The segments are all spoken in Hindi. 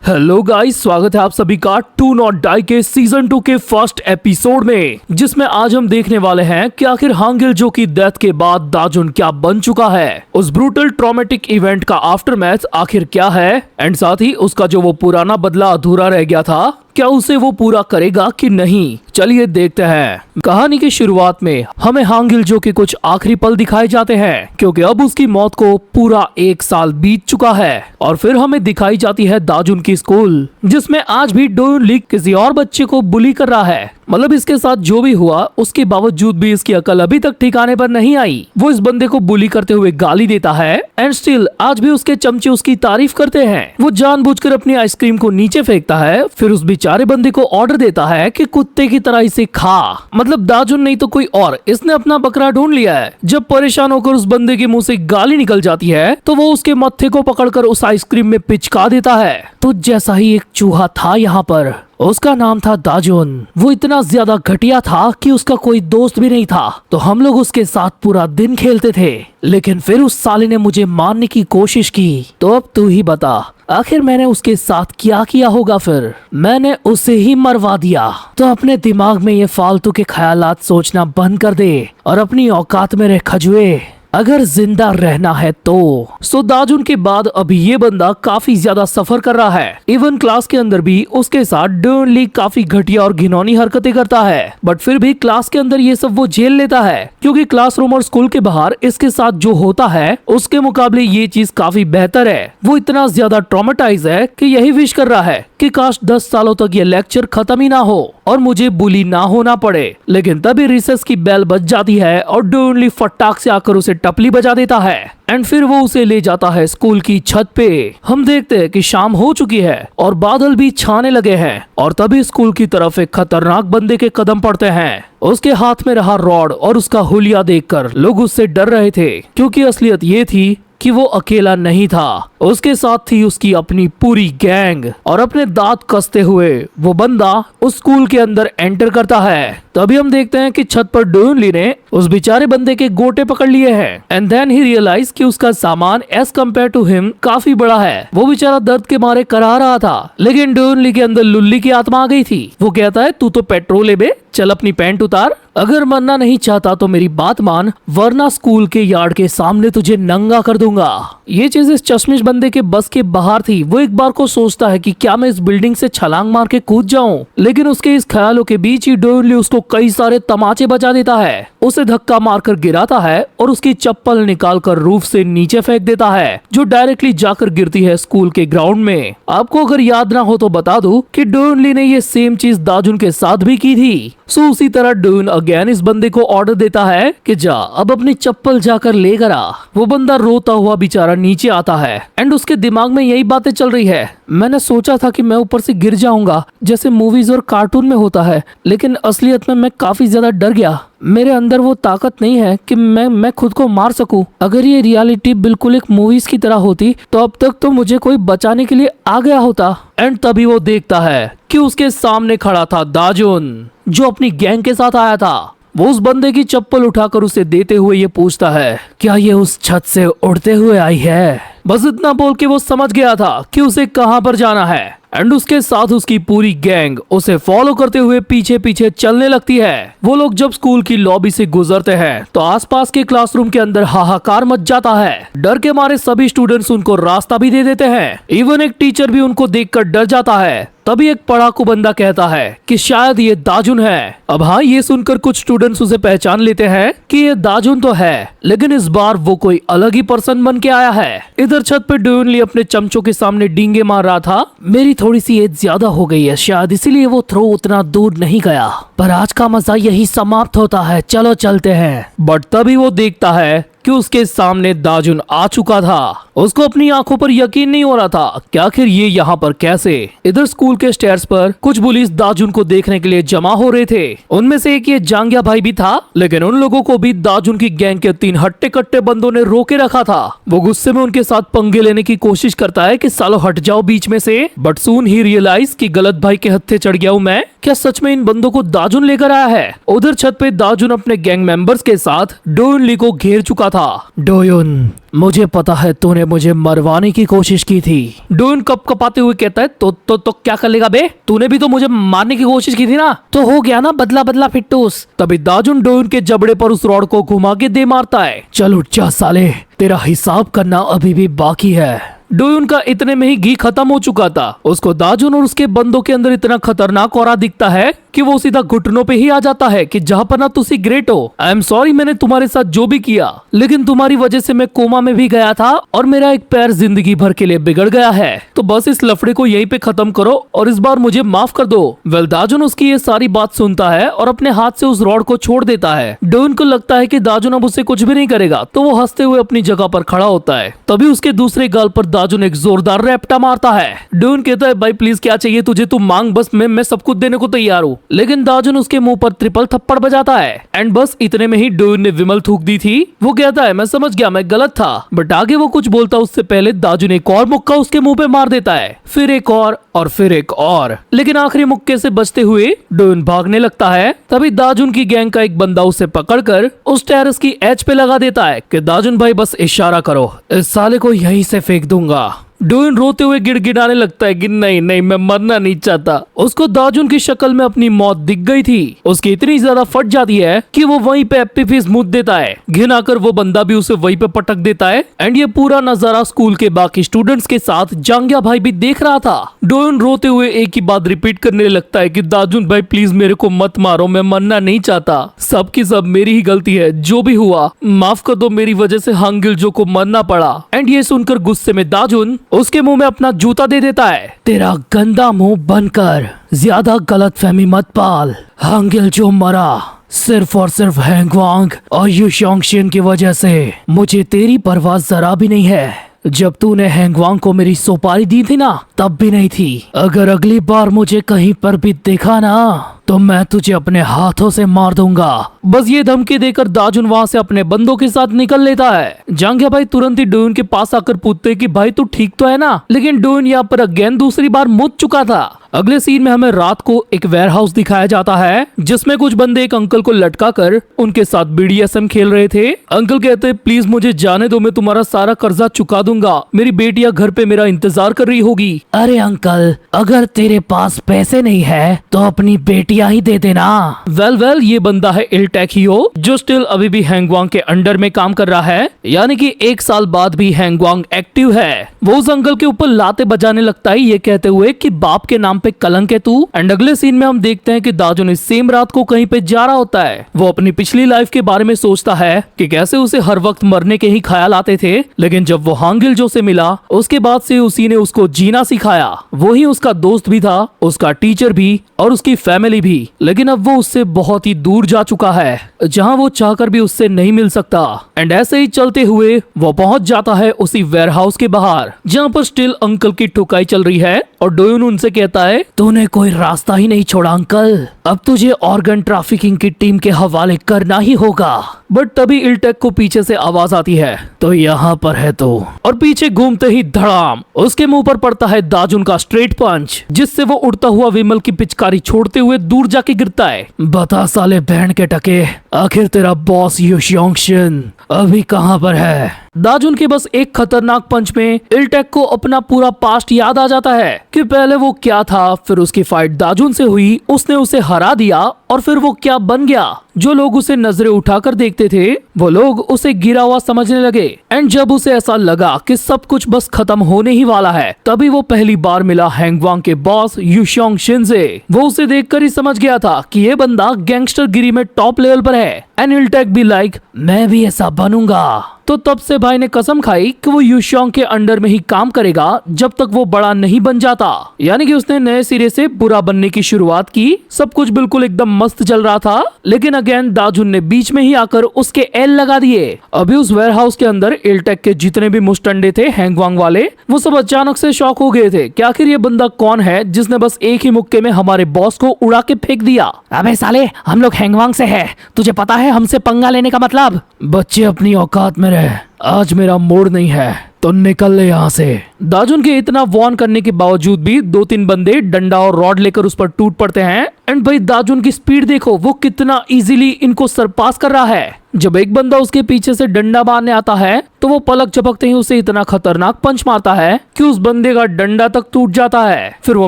हेलो गाइस, स्वागत है आप सभी का टू नॉट डाई के सीजन 2 के फर्स्ट एपिसोड में, जिसमें आज हम देखने वाले हैं कि आखिर हांग गिल-जो की डेथ के बाद दाजुन क्या बन चुका है, उस ब्रूटल ट्रॉमेटिक इवेंट का आफ्टरमैथ आखिर क्या है, एंड साथ ही उसका जो वो पुराना बदला अधूरा रह गया था, क्या उसे वो पूरा करेगा कि नहीं। चलिए देखते हैं। कहानी की शुरुआत में हमें हांग गिल-जो के कुछ आखिरी पल दिखाए जाते हैं, क्योंकि अब उसकी मौत को पूरा 1 साल बीत चुका है। और फिर हमें दिखाई जाती है दाजुन की स्कूल, जिसमें आज भी डोयोन ली किसी और बच्चे को बुली कर रहा है। मतलब इसके साथ जो भी हुआ उसके बावजूद भी इसकी अकल अभी तक ठिकाने पर नहीं आई। वो इस बंदे को बुली करते हुए गाली देता है, एंड स्टिल आज भी उसके चमचे उसकी तारीफ करते हैं। वो जानबूझकर अपनी आइसक्रीम को नीचे फेंकता है, फिर उस बेचारे बंदे को ऑर्डर देता है कि कुत्ते की तरह इसे खा। मतलब दाजुन नहीं तो कोई और, इसने अपना बकरा ढूंढ लिया है। जब परेशान होकर उस बंदे के मुंह से गाली निकल जाती है तो वो उसके मत्थे को पकड़कर उस आइसक्रीम में पिचका देता है। तो जैसा ही एक चूहा था यहाँ पर, उसका नाम था दाजुन। वो इतना ज्यादा घटिया था कि उसका कोई दोस्त भी नहीं था, तो हम लोग उसके साथ पूरा दिन खेलते थे। लेकिन फिर उस साले ने मुझे मारने की कोशिश की। तो अब तू ही बता, आखिर मैंने उसके साथ क्या किया होगा। फिर मैंने उसे ही मरवा दिया। तो अपने दिमाग में ये फालतू के ख्यालात सोचना बंद कर दे और अपनी औकात में रह खजुए, अगर जिंदा रहना है तो। सो दाजुन के बाद अभी ये बंदा काफी ज्यादा सफर कर रहा है। इवन क्लास के अंदर भी उसके साथ डोयोन ली काफी घटिया और घिनौनी हरकतें करता है, बट फिर भी क्लास के अंदर ये सब वो झेल लेता है, क्योंकि क्लासरूम और स्कूल के बाहर इसके साथ जो होता है उसके मुकाबले ये चीज काफी बेहतर है। वो इतना ज्यादा ट्रॉमेटाइज है कि यही विश कर रहा है कि काश 10 सालों तक ये लेक्चर खत्म ही ना हो और मुझे बुली ना होना पड़े। लेकिन तभी रिसेस की बेल बज जाती है और डोयोन ली फटाक से आकर उसे टपली बजा देता है, एंड फिर वो उसे ले जाता है स्कूल की छत पे। हम देखते हैं कि शाम हो चुकी है और बादल भी छाने लगे हैं, और तभी स्कूल की तरफ एक खतरनाक बंदे के कदम पड़ते हैं। उसके हाथ में रहा रॉड और उसका हुलिया देखकर लोग उससे डर रहे थे, क्योंकि असलियत ये थी कि वो अकेला नहीं था, उसके साथ थी उसकी अपनी पूरी गैंग। और अपने दांत कसते हुए वो बंदा उस स्कूल के अंदर एंटर करता है। तभी हम देखते हैं कि छत पर डोयोन ली ने उस बेचारे बंदे के गोटे पकड़ लिए हैं, एंड देन ही रियलाइज कि उसका सामान एज कम्पेयर टू हिम काफी बड़ा है। वो बेचारा दर्द के मारे करा रहा था, लेकिन डोयोन ली के अंदर लुल्ली की आत्मा आ गई थी। वो कहता है, तू तो पेट्रोल ले बे, चल अपनी पैंट उतार, अगर मरना नहीं चाहता तो मेरी बात मान, वरना स्कूल के यार्ड के सामने तुझे नंगा कर दूंगा। ये चीज इस चश्मिश बंदे के बस के बाहर थी। वो एक बार को सोचता है कि क्या मैं इस बिल्डिंग से छलांग मार के कूद जाऊं, लेकिन उसके इस ख्यालों के बीच ही डोयोन ली उसको कई सारे तमाचे बजा देता है, उसे धक्का मारकर गिराता है और उसकी चप्पल निकालकर रूफ से नीचे फेंक देता है, जो डायरेक्टली जाकर गिरती है स्कूल के ग्राउंड में। आपको अगर याद ना हो तो बता दूं कि डोयोन ली ने ये सेम चीज दाजुन के साथ भी की थी। सो उसी तरह डोयोन अगेन इस बंदे को ऑर्डर देता है कि जा अब अपनी चप्पल जाकर लेकर आ। वो बंदा रोता हुआ बेचारा नीचे आता है, एंड उसके दिमाग में यही बातें चल रही है, मैंने सोचा था कि मैं ऊपर से गिर जाऊंगा जैसे मूवीज और कार्टून में होता है, लेकिन असलियत में मैं काफी ज्यादा डर गया। मेरे अंदर वो ताकत नहीं है कि मैं खुद को मार सकूं। अगर ये रियलिटी बिल्कुल एक मूवीज की तरह होती तो अब तक तो मुझे कोई बचाने के लिए आ गया होता। एंड तभी वो देखता है कि उसके सामने खड़ा था दाजुन, जो अपनी गैंग के साथ आया था। वो उस बंदे की चप्पल उठाकर उसे देते हुए ये पूछता है, क्या ये उस छत से उड़ते हुए आई है? बस इतना बोल के वो समझ गया था कि उसे कहां पर जाना है, एंड उसके साथ उसकी पूरी गैंग उसे फॉलो करते हुए पीछे पीछे चलने लगती है। वो लोग जब स्कूल की लॉबी से गुजरते हैं तो आसपास के क्लासरूम के अंदर हाहाकार मच जाता है। डर के मारे सभी स्टूडेंट्स उनको रास्ता भी दे देते हैं, इवन एक टीचर भी उनको देखकर डर जाता है। तभी एक पढ़ाकू बंदा कहता है कि शायद ये दाजुन है। अब हाँ, ये सुनकर कुछ स्टूडेंट्स उसे पहचान लेते हैं कि ये दाजुन तो है, लेकिन इस बार वो कोई अलग ही पर्सन बन के आया है। इधर छत पे डोयोन ली अपने चमचों के सामने डींगे मार रहा था। मेरी थोड़ी सी एज ज्यादा हो गई है शायद, इसीलिए वो थ्रो उतना दूर नहीं गया, पर आज का मजा यही समाप्त होता है, चलो चलते हैं। बट तभी वो देखता है कि उसके सामने दाजुन आ चुका था। उसको अपनी आंखों पर यकीन नहीं हो रहा था कि आखिर ये यहाँ पर कैसे। इधर स्कूल के स्टेयर्स पर कुछ पुलिस दाजुन को देखने के लिए जमा हो रहे थे। उनमें से एक ये जांगिया भाई भी था, लेकिन उन लोगों को भी दाजुन की गैंग के 3 हट्टे कट्टे बंदों ने रोके रखा था। वो गुस्से में उनके साथ पंगे लेने की कोशिश करता है कि सालो हट जाओ बीच में से, बट सून ही रियलाइज कि गलत भाई के हत्थे चढ़ गया हूँ मैं, क्या सच में इन बंदों को दाजुन लेकर आया है? उधर छत पे दाजुन अपने गैंग मेंबर्स के साथ डोयुन ली को घेर चुका था। डोयुन, मुझे पता है तूने मुझे मरवाने की कोशिश की थी। डोयुन कपकपाते हुए कहता है तो क्या कर लेगा बे? तूने भी तो मुझे मारने की कोशिश की थी ना, तो हो गया ना बदला बदला फिट्टूस। तभी दाजुन डोयुन के जबड़े पर उस रॉड को घुमा के दे मारता है। चल उठ जा साले, तेरा हिसाब करना अभी भी बाकी है। डोयुन का इतने में ही घी खत्म हो चुका था। उसको दाजुन और उसके बंदों के अंदर इतना खतरनाक ऑरा दिखता है कि वो सीधा घुटनों पे ही आ जाता है कि जहाँ पर ना तुसी ग्रेट हो। आई एम सॉरी मैंने तुम्हारे साथ जो भी किया, लेकिन तुम्हारी वजह से मैं कोमा में भी गया था और मेरा एक पैर जिंदगी भर के लिए बिगड़ गया है। तो बस इस लफड़े को यहीं पे खत्म करो और इस बार मुझे माफ कर दो। वेल दाजुन उसकी ये सारी बात सुनता है और अपने हाथ से उस रॉड को छोड़ देता है। डोयुन को लगता है कि दाजुन अब उसे कुछ भी नहीं करेगा, तो वो हंसते हुए अपनी जगह पर खड़ा होता है। तभी उसके दूसरे गाल पर दाजुन एक जोरदार रैप्टा मारता है। डोयुन कहता है भाई प्लीज क्या चाहिए तुझे, तू मांग बस, मैं सब कुछ देने को तैयार हूँ। लेकिन दाजुन उसके मुंह पर ट्रिपल थप्पड़ बजाता है। एंड बस इतने में ही डोयुन ने विमल थूक दी थी। वो कहता है मैं समझ गया, मैं गलत था। बट आगे वो कुछ बोलता उससे पहले दाजुन एक और मुक्का उसके मुंह पे मार देता है, फिर एक और फिर एक और। लेकिन आखिरी मुक्के से बचते हुए डोयुन भागने लगता है। तभी दाजुन की गैंग का एक बंदा उसे पकड़कर उस टेरेस की एज पे लगा देता है कि दाजुन भाई बस इशारा करो, इस साले को यहीं से फेंक दूंगा। डोयुन रोते हुए गिड़गिड़ाने लगता है कि नहीं नहीं मैं मरना नहीं चाहता। उसको दाजुन की शक्ल में अपनी मौत दिख गई थी। उसकी इतनी ज्यादा फट जाती है कि वो वहीं पे एप्पी फिश मुद देता है। घिन आकर वो बंदा भी उसे वहीं पे पटक देता है। एंड ये पूरा नजारा स्कूल के बाकी स्टूडेंट्स के साथ जांग्या भाई भी देख रहा था। डोयुन रोते हुए एक ही बात रिपीट करने लगता है कि दाजुन भाई प्लीज मेरे को मत मारो, मैं मरना नहीं चाहता, सब की सब मेरी ही गलती है, जो भी हुआ माफ कर दो, मेरी वजह से हांगिलजो को मरना पड़ा। एंड ये सुनकर गुस्से में दाजुन उसके मुंह में अपना जूता दे देता है। तेरा गंदा मुंह बनकर ज्यादा गलतफहमी मत पाल, हांगिलजो मरा सिर्फ और सिर्फ हैंगवांग और युशोंगशिन की वजह से। मुझे तेरी परवाह जरा भी नहीं है। जब तूने हैंगवांग को मेरी सुपारी दी थी ना, तब भी नहीं थी। अगर अगली बार मुझे कहीं पर भी देखा ना, तो मैं तुझे अपने हाथों से मार दूंगा। बस ये धमकी देकर दाजुन वहाँ से अपने बंदों के साथ निकल लेता है। जांग्या भाई तुरंत ही डोयुन के पास आकर पूछते कि भाई तू ठीक तो है ना, लेकिन डोयुन यहाँ पर अगेन दूसरी बार मुद चुका था। अगले सीन में हमें रात को एक वेयरहाउस दिखाया जाता है जिसमें कुछ बंदे एक अंकल को लटका कर उनके साथ BDSM खेल रहे थे। अंकल कहते प्लीज मुझे जाने दो, मैं तुम्हारा सारा कर्जा चुका दूंगा, मेरी बेटियां घर पे मेरा इंतजार कर रही होगी। अरे अंकल, अगर तेरे पास पैसे नहीं है तो अपनी बेटियां ही दे देना। वेल ये बंदा है इल्टेकियो जो स्टिल अभी भी हैंगवांग के अंडर में काम कर रहा है, यानी कि 1 साल बाद भी हैंगवांग एक्टिव है। वो उस अंकल के ऊपर लाते बजाने लगता है ये कहते हुए कि बाप के नाम पे कलंक है तू। एंड अगले सीन में हम देखते हैं कि दाजुन इस सेम रात को कहीं पे जा रहा होता है। वो अपनी पिछली लाइफ के बारे में सोचता है कि कैसे उसे हर वक्त मरने के ही ख्याल आते थे, लेकिन जब वो हांगिलजो से मिला उसके बाद से उसी ने उसको जीना सिखाया। वो ही उसका दोस्त भी था, उसका टीचर भी और उसकी फैमिली भी। लेकिन अब वो उससे बहुत ही दूर जा चुका है, जहाँ वो चाहकर भी उससे नहीं मिल सकता। एंड ऐसे ही चलते हुए वो पहुंच जाता है उसी वेयरहाउस के बाहर, जहाँ पर स्टिल अंकल की ठुकाई चल रही है। और डोयुन उनसे कहता है तूने कोई रास्ता ही नहीं छोड़ा अंकल, अब तुझे ऑर्गन ट्रैफिकिंग की टीम के हवाले करना ही होगा। बट तभी इल्टेक को पीछे से आवाज आती है, तो यहाँ पर है तो। और पीछे घूमते ही धड़ाम उसके मुंह पर पड़ता है दाजुन का स्ट्रेट पंच, जिससे वो उड़ता हुआ विमल की पिचकारी छोड़ते हुए दूर जाके गिरता है। बता साले बहन के टके, आखिर तेरा बॉस युशोंगशिन अभी कहाँ पर है? दाजुन के बस एक खतरनाक पंच में इल्टेक को अपना पूरा पास्ट याद आ जाता है कि पहले वो क्या था, फिर उसकी फाइट दाजुन से हुई, उसने उसे हरा दिया और फिर वो क्या बन गया। जो लोग उसे नजरें उठाकर देखते थे वो लोग उसे गिरा हुआ समझने लगे। एंड जब उसे ऐसा लगा कि सब कुछ बस खत्म होने ही वाला है, तभी वो पहली बार मिला हैंगवांग के बॉस युशोंगशिन से। वो उसे देखकर ही समझ गया था कि ये बंदा गैंगस्टर गिरी में टॉप लेवल पर है। एंड इल्टेक भी लाइक मैं भी ऐसा बनूंगा। तो तब से भाई ने कसम खाई कि वो युशोंग के अंडर में ही काम करेगा जब तक वो बड़ा नहीं बन जाता। यानी कि उसने नए सिरे से बुरा बनने की शुरुआत की। सब कुछ बिल्कुल एकदम मस्त चल रहा था, लेकिन अगेन दाजुन ने बीच में ही आकर उसके एल लगा दिए। अभी उस वेयरहाउस के अंदर इल्टेक के जितने भी मुस्टंडे थे हैंगवांग वाले, वो सब अचानक से शॉक हो गए थे कि आखिर ये बंदा कौन है जिसने बस एक ही मुक्के में हमारे बॉस को उड़ा के फेंक दिया। अबे साले, हम लोग हैंगवांग से है, तुझे पता है हमसे पंगा लेने का मतलब? बच्चे अपनी औकात में रह, आज मेरा मूड नहीं है, तो निकल ले यहाँ से। दाजुन के इतना वार्न करने के बावजूद भी 2-3 बंदे डंडा और रॉड लेकर उस पर टूट पड़ते हैं। एंड भाई दाजुन की स्पीड देखो, वो कितना इजीली इनको सरपास कर रहा है। जब एक बंदा उसके पीछे से डंडा मारने आता है तो वो पलक झपकते ही उसे इतना खतरनाक पंच मारता है कि उस बंदे का डंडा तक टूट जाता है। फिर वो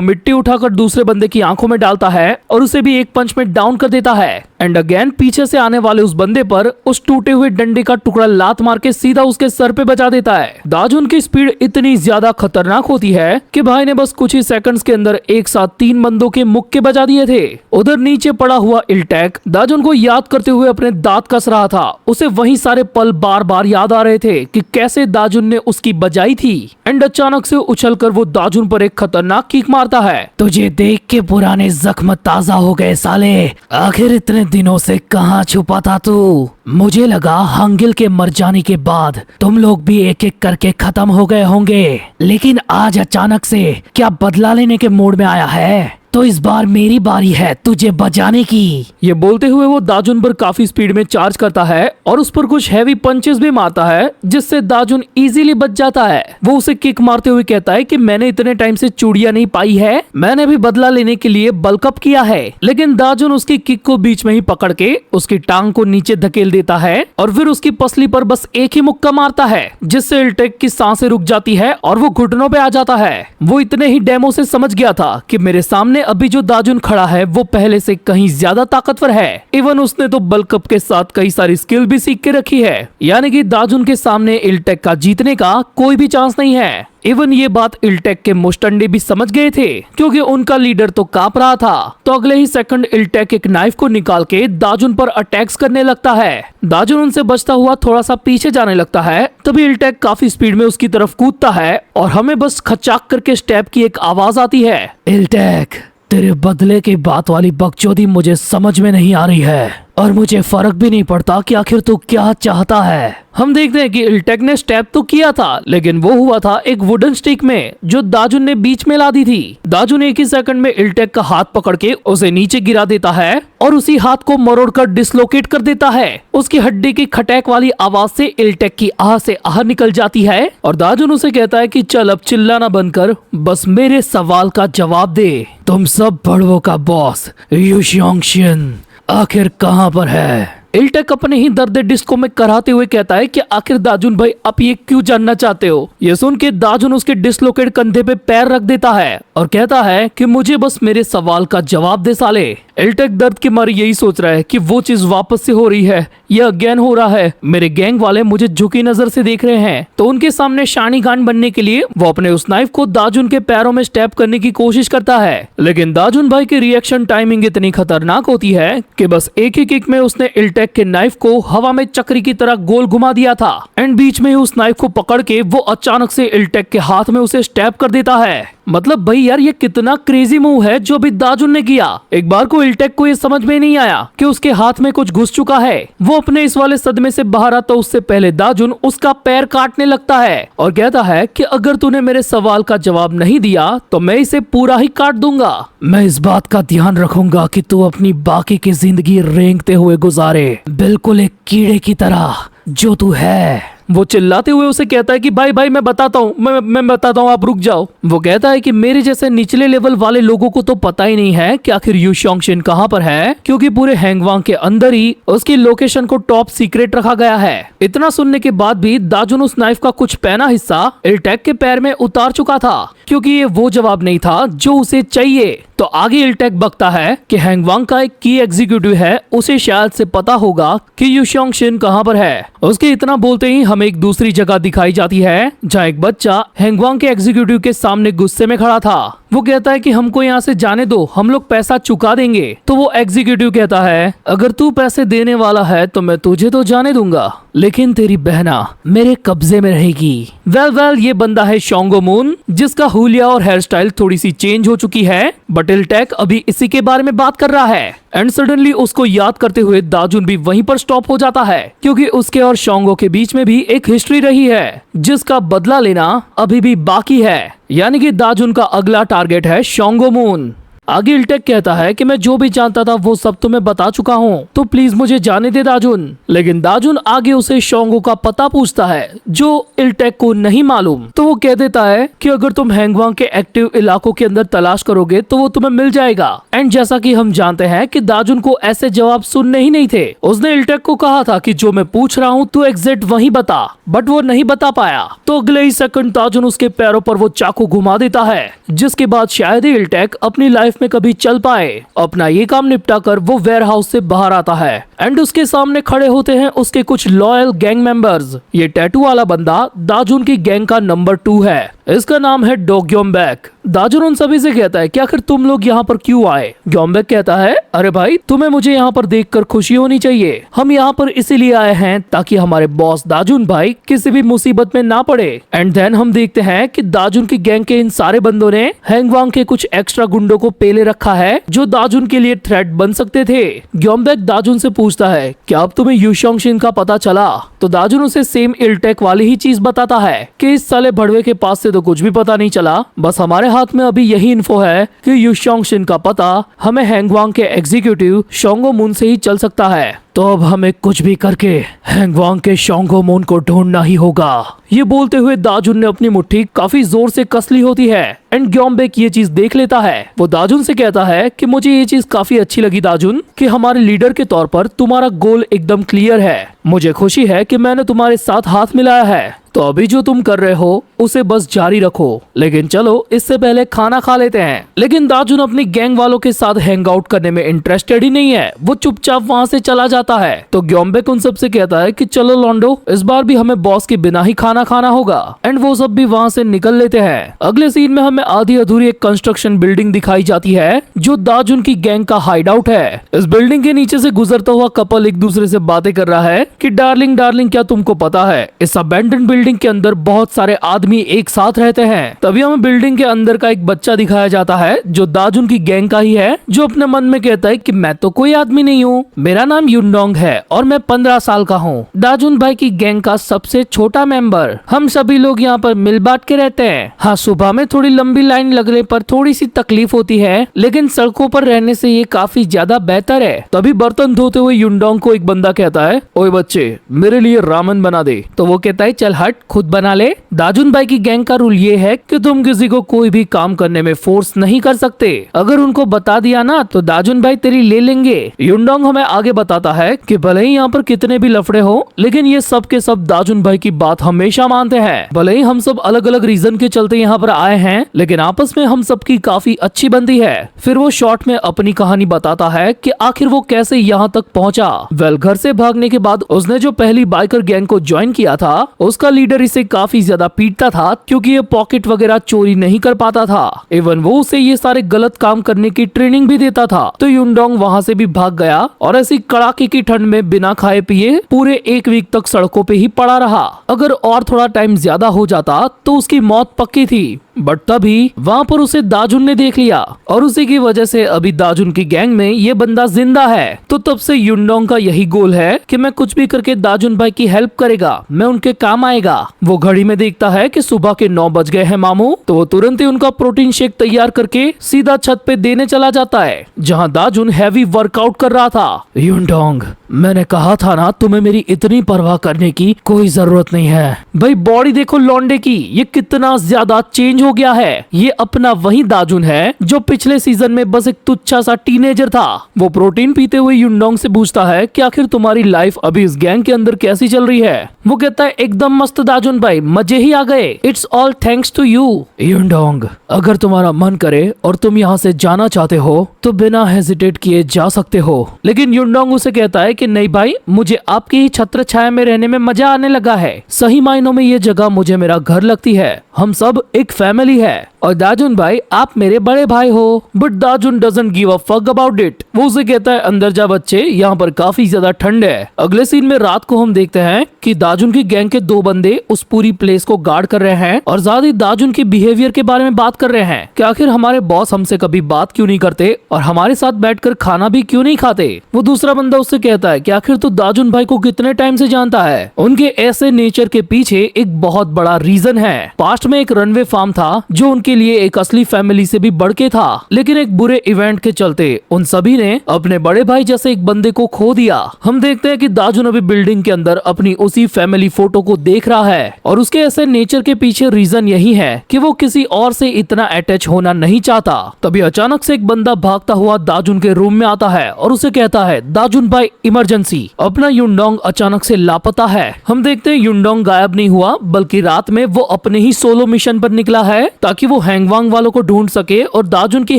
मिट्टी उठाकर दूसरे बंदे की आंखों में डालता है और उसे भी एक पंच में डाउन कर देता है। एंड अगेन पीछे से आने वाले उस बंदे पर उस टूटे हुए डंडे का टुकड़ा लात मार के सीधा उसके सर पे बजा देता है। दाजुन की स्पीड इतनी ज्यादा खतरनाक होती है कि भाई ने बस कुछ ही सेकंड्स के अंदर एक साथ 3 बंदों के मुक्के बजा दिए थे। उधर नीचे पड़ा हुआ इल्टेक दाजुन को याद करते हुए अपने दांत कस रहा था। उसे वही सारे पल बार बार याद आ रहे थे कि कैसे दाजुन ने उसकी बजाई थी। एंड अचानक से उछलकर वो दाजुन पर एक खतरनाक किक मारता है। तुझे देख के पुराने जख्म ताजा हो गए साले, आखिर इतने दिनों से कहाँ छुपा था तू? मुझे लगा हांगिल के मर जाने के बाद तुम लोग भी एक एक करके खत्म हो गए होंगे, लेकिन आज अचानक से क्या बदला लेने के मूड में आया है? तो इस बार मेरी बारी है तुझे बचाने की। ये बोलते हुए वो दाजुन पर काफी स्पीड में चार्ज करता है और उस पर कुछ हैवी पंचेस भी मारता है, जिससे दाजुन इजीली बच जाता है। वो उसे किक मारते हुए कहता है कि मैंने इतने टाइम से चूड़ियां नहीं पाई है, मैंने भी बदला लेने के लिए बल्कअप किया है। लेकिन दाजुन उसकी किक को बीच में ही पकड़ के उसकी टांग को नीचे धकेल देता है और फिर उसकी पसली पर बस एक ही मुक्का मारता है, जिससे इल्टेक की सांसें रुक जाती है और वो घुटनों पे आ जाता है। वो इतने ही डेमो से समझ गया था कि मेरे सामने अभी जो दाजुन खड़ा है वो पहले से कहीं ज्यादा ताकतवर है। इवन उसने तो बल्कअप के साथ कई सारी स्किल भी सीख के रखी है, यानी कि दाजुन के सामने इल्टेक का जीतने का कोई भी चांस नहीं है। इवन ये बात इल्टेक के मुस्टंडे भी समझ गए थे, क्योंकि उनका लीडर तो कांप रहा था। तो अगले ही सेकंड इल्टेक एक नाइफ को निकाल के दाजुन पर अटैक्स करने लगता है। दाजुन उनसे बचता हुआ थोड़ा सा पीछे जाने लगता है, तभी इल्टेक काफी स्पीड में उसकी तरफ कूदता है और हमें बस खचाक करके स्टेप की एक आवाज आती है। इल्टेक, तेरे बदले की बात वाली बकचोदी मुझे समझ में नहीं आ रही है और मुझे फर्क भी नहीं पड़ता कि आखिर तू क्या चाहता है। हम देखते हैं कि इल्टेक ने स्टेप तो किया था, लेकिन वो हुआ था एक वुडन स्टिक में जो दाजुन ने बीच में ला दी थी। दाजुन एक ही सेकंड में इल्टेक का हाथ पकड़ के उसे नीचे गिरा देता है और उसी हाथ को मरोड़कर डिसलोकेट कर देता है। उसकी हड्डी की खटैक वाली आवाज से इल्टेक की आह से आह निकल जाती है और दाजुन उसे कहता है कि चल अब चिल्लाना बंद कर, बस मेरे सवाल का जवाब दे। तुम सब बड़वों का बॉस यू शियोंगशिन आखिर कहाँ पर है? इल्टेक अपने ही दर्द डिस्को में कराते हुए कहता है कि आखिर दाजुन भाई आप ये क्यों जानना चाहते हो? ये सुन के दाजुन उसके डिसलोकेट कंधे पे पैर रख देता है और कहता है कि मुझे बस मेरे सवाल का जवाब दे साले। इल्टेक दर्द के मारे यही सोच रहा है कि वो चीज वापस से हो रही है, यह अगेन हो रहा है। मेरे गैंग वाले मुझे झुकी नजर से देख रहे हैं, तो उनके सामने शानी गांड बनने के लिए वो अपने उस नाइफ को दाजुन के पैरों में स्टैब करने की कोशिश करता है। लेकिन दाजुन भाई की रिएक्शन टाइमिंग इतनी खतरनाक होती है कि बस एक ही किक में उसने इल्टेक के नाइफ को हवा में चक्री की तरह गोल घुमा दिया था। एंड बीच में ही उस नाइफ को पकड़ के वो अचानक से इल्टेक के हाथ में उसे स्टैब कर देता है। मतलब भाई यार ये कितना क्रेजी मूव है जो अभी दाजुन ने किया। एक बार को इल्टेक को ये समझ में नहीं आया कि उसके हाथ में कुछ घुस चुका है। वो अपने इस वाले सदमे से बाहर आता उससे पहले दाजुन उसका पैर काटने लगता है और कहता है कि अगर तूने मेरे सवाल का जवाब नहीं दिया तो मैं इसे पूरा ही काट दूंगा। मैं इस बात का ध्यान रखूंगा कि तू अपनी बाकी की जिंदगी रेंगते हुए गुजारे, बिल्कुल एक कीड़े की तरह जो तू है। वो चिल्लाते हुए उसे कहता है कि भाई भाई मैं बताता हूँ, मैं बताता हूँ, आप रुक जाओ। वो कहता है कि मेरे जैसे निचले लेवल वाले लोगों को तो पता ही नहीं है कि आखिर यू शियोंगशिन कहाँ पर है, क्योंकि पूरे हैंगवांग के अंदर ही उसकी लोकेशन को टॉप सीक्रेट रखा गया है। इतना सुनने के बाद भी दाजुन उस नाइफ का कुछ पहना हिस्सा इल्टेक के पैर में उतार चुका था, क्योंकि ये वो जवाब नहीं था जो उसे चाहिए। तो आगे इल्टेक बकता है कि हैंगवांग का एक की एग्जीक्यूटिव है, उसे शायद से पता होगा कि यू शियोंगशिन कहाँ पर है। उसके इतना बोलते ही हमें एक दूसरी जगह दिखाई जाती है जहाँ एक बच्चा हैंगवांग के एग्जीक्यूटिव के सामने गुस्से में खड़ा था। वो कहता है कि हमको यहाँ से जाने दो, हम लोग पैसा चुका देंगे। तो वो एग्जीक्यूटिव कहता है अगर तू पैसे देने वाला है तो मैं तुझे तो जाने दूंगा, लेकिन तेरी बहना मेरे कब्जे में रहेगी। वेल ये बंदा है शोंगो मून, जिसका हुलिया और हेयर स्टाइल थोड़ी सी चेंज हो चुकी है, बट इल्टेक अभी इसी के बारे में बात कर रहा है। एंड सडनली उसको याद करते हुए दाजुन भी वहीं पर स्टॉप हो जाता है, क्योंकि उसके और शोंगो के बीच में भी एक हिस्ट्री रही है जिसका बदला लेना अभी भी बाकी है। यानी कि दाजुन का अगला टारगेट है शोंगो मून। आगे इल्टेक कहता है कि मैं जो भी जानता था वो सब तुम्हें बता चुका हूँ, तो प्लीज मुझे जाने दे दाजुन। लेकिन दाजुन आगे उसे शोंगो का पता पूछता है जो इल्टेक को नहीं मालूम। तो वो कह देता है कि अगर तुम हैंगवांग के एक्टिव इलाकों के अंदर तलाश करोगे तो वो तुम्हें मिल जाएगा। एंड जैसा कि हम जानते हैं कि दाजुन को ऐसे जवाब सुनने ही नहीं थे। उसने इल्टेक को कहा था कि जो मैं पूछ रहा हूँ तू एग्जैक्ट वही बता, बट वो नहीं बता पाया। तो अगले ही सेकंड दाजुन उसके पैरों पर वो चाकू घुमा देता है, जिसके बाद शायद ही इल्टेक अपनी लाइफ में कभी चल पाए। अपना ये काम निपटा कर वो वेयर हाउस से बाहर आता है एंड उसके सामने खड़े होते हैं उसके कुछ लॉयल गैंग मेंबर्स। ये टैटू वाला बंदा दाजुन की गैंग का नंबर 2 है। इसका नाम है डो ग्योमबैक। दाजुन उन सभी से कहता है कि आखिर तुम लोग यहाँ पर क्यों आए। ग्योमबैक कहता है अरे भाई तुम्हें मुझे यहाँ पर देखकर खुशी होनी चाहिए। हम यहाँ पर इसीलिए आए हैं ताकि हमारे बॉस दाजुन भाई किसी भी मुसीबत में ना पड़े। एंड देन हम देखते हैं कि दाजुन की गैंग के इन सारे बंदों ने हैंगवांग के कुछ एक्स्ट्रा गुंडों को पेले रखा है जो दाजुन के लिए थ्रेट बन सकते थे। ग्योमबैक दाजुन से पूछता है कि अब तुम्हें यूशोंगशिन का पता चला। तो दाजुन उसे सेम इल्टेक वाली ही चीज बताता है कि इस साले भड़वे के पास से तो कुछ भी पता नहीं चला, बस हमारे हाथ में अभी यही इन्फो है कि यूशोंगशिन का पता हमें हैंगवांग के एग्जीक्यूटिव शोंगो मून से ही चल सकता है। तो अब हमें कुछ भी करके हैंगवांग के शोंगो मून को ढूंढना ही होगा। ये बोलते हुए दाजुन ने अपनी मुट्ठी काफी जोर से कस ली होती है एंड ग्योमबैक ये चीज देख लेता है। वो दाजुन से कहता है कि मुझे ये चीज काफी अच्छी लगी दाजुन कि हमारे लीडर के तौर पर तुम्हारा गोल एकदम क्लियर है। मुझे खुशी है कि मैंने तुम्हारे साथ हाथ मिलाया है, तो अभी जो तुम कर रहे हो उसे बस जारी रखो। लेकिन चलो इससे पहले खाना खा लेते हैं। लेकिन दाजुन अपनी गैंग वालों के साथ हैंग आउट करने में इंटरेस्टेड ही नहीं है। वो चुपचाप वहाँ से चला जाता है। तो ग्योमबैक उन सब से कहता है कि चलो लॉन्डो इस बार भी हमें बॉस के बिना ही खाना खाना होगा। एंड वो सब भी वहाँ से निकल लेते हैं। अगले सीन में हमें आधी अधूरी एक कंस्ट्रक्शन बिल्डिंग दिखाई जाती है जो दाजुन की गैंग का हाइड आउट है। इस बिल्डिंग के नीचे से गुजरता हुआ कपल एक दूसरे से बातें कर रहा है कि डार्लिंग डार्लिंग क्या तुमको पता है इस अबैंडन बिल्डिंग के अंदर बहुत सारे आदमी एक साथ रहते हैं। तभी हमें बिल्डिंग के अंदर का एक बच्चा दिखाया जाता है जो दाजुन की गैंग का ही है, जो अपने मन में कहता है कि मैं तो कोई आदमी नहीं हूँ, मेरा नाम युनडोंग है और मैं 15 साल का हूँ, दाजुन भाई की गैंग का सबसे छोटा मेंबर। हम सभी लोग यहाँ पर मिल बांट के रहते हैं। हाँ, सुबह में थोड़ी लंबी लाइन लगने पर थोड़ी सी तकलीफ होती है, लेकिन सड़कों पर रहने से ये काफी ज्यादा बेहतर है। तभी बर्तन धोते हुए युनडोंग को एक बंदा कहता है, ओए बच्चे मेरे लिए रामेन बना दे। तो वो कहता है चल हट खुद बना ले। दाजुन भाई की गैंग का रूल ये है कि तुम किसी को कोई भी काम करने में फोर्स नहीं कर सकते। अगर उनको बता दिया ना तो दाजुन भाई तेरी ले लेंगे। युनडोंग हमें आगे बताता है कि भले ही यहाँ पर कितने भी लफड़े हो, लेकिन ये सब के सब दाजुन भाई की बात हमेशा मानते हैं। भले ही हम सब अलग अलग रीजन के चलते यहाँ पर आए हैं, लेकिन आपस में हम सब की काफी अच्छी बनती है। फिर वो शॉर्ट में अपनी कहानी बताता है कि आखिर वो कैसे यहाँ तक पहुँचा। वेल, घर से भागने के बाद उसने जो पहली बाइकर गैंग को ज्वाइन किया था, उसका लीडर इसे काफी ज्यादा पीटता था क्योंकि ये पॉकेट वगैरह चोरी नहीं कर पाता था। इवन वो उसे ये सारे गलत काम करने की ट्रेनिंग भी देता था। तो युनडोंग वहाँ से भी भाग गया और ऐसी कड़ाके की ठंड में बिना खाए पिए पूरे 1 वीक तक सड़कों पे ही पड़ा रहा। अगर और थोड़ा टाइम ज्यादा हो जाता तो उसकी मौत पक्की थी, बट तभी वहाँ पर उसे दाजुन ने देख लिया और उसी की वजह से अभी दाजुन की गैंग में ये बंदा जिंदा है। तो तब से युनडोंग का यही गोल है कि मैं कुछ भी करके दाजुन भाई की हेल्प करेगा, मैं उनके काम आएगा। वो घड़ी में देखता है कि सुबह के 9 बज गए हैं मामू। तो वो तुरंत ही उनका प्रोटीन शेक तैयार करके सीधा छत पे देने चला जाता है जहाँ दाजुन हैवी वर्कआउट कर रहा था। युनडोंग, मैंने कहा था ना तुम्हें मेरी इतनी परवाह करने की कोई जरूरत नहीं है। भाई बॉडी देखो लौंडे की, ये कितना ज्यादा चेंज हो गया है। ये अपना वही दाजुन है जो पिछले सीजन में बस एक तुच्छा सा टीनेजर था। वो प्रोटीन पीते हुए युनडोंग से पूछता है कि आखिर तुम्हारी लाइफ अभी इस गैंग के अंदर कैसी चल रही है। वो कहता है एकदम मस्त दाजुन भाई, मजे ही आ गए, it's all thanks to you. Yundong, अगर तुम्हारा मन करे और तुम यहाँ से जाना चाहते हो तो बिना हेजिटेट किए जा सकते हो। लेकिन युनडोंग उसे कहता है कि नहीं भाई, मुझे आपकी ही छत्र छाया में रहने में मजा आने लगा है। सही मायनों में ये जगह मुझे मेरा घर लगती है। हम सब एक फैमिली है और दाजुन भाई आप मेरे बड़े भाई हो। But Dajun doesn't give a fuck about it. वो उसे कहता है अंदर जा बच्चे, यहाँ पर काफी ज्यादा ठंड है। अगले सीन में रात को हम देखते हैं कि दाजुन की गैंग के 2 बंदे उस पूरी प्लेस को गार्ड कर रहे हैं और ज्यादा दाजुन के बिहेवियर के बारे में बात कर रहे हैं कि आखिर हमारे बॉस हमसे कभी बात क्यों नहीं करते और हमारे साथ बैठकर खाना भी क्यों नहीं खाते। वो दूसरा बंदा उससे कहता है कि आखिर तू दाजुन भाई को कितने टाइम से जानता है। उनके ऐसे नेचर के पीछे एक बहुत बड़ा रीजन है। पास्ट में एक रनवे फार्म था जो उनके लिए एक असली फैमिली से भी बढ़ के था, लेकिन एक बुरे इवेंट के चलते उन सभी ने अपने बड़े भाई जैसे एक बंदे को खो दिया। हम देखते हैं कि दाजुन अभी बिल्डिंग के अंदर अपनी उसी फैमिली फोटो को देख रहा है और उसके ऐसे नेचर के पीछे रीजन यही है कि वो किसी और से इतना अटैच होना नहीं चाहता। तभी अचानक से एक बंदा भागता हुआ दाजुन के रूम में आता है और उसे कहता है, दाजुन भाई इमरजेंसी, अपना युनडोंग अचानक से लापता है। हम देखते हैं युनडोंग गायब नहीं हुआ, बल्कि रात में वो अपने ही सोलो मिशन पर निकला है ताकि वो हैंगवांग वालों को ढूंढ सके और दाजुन की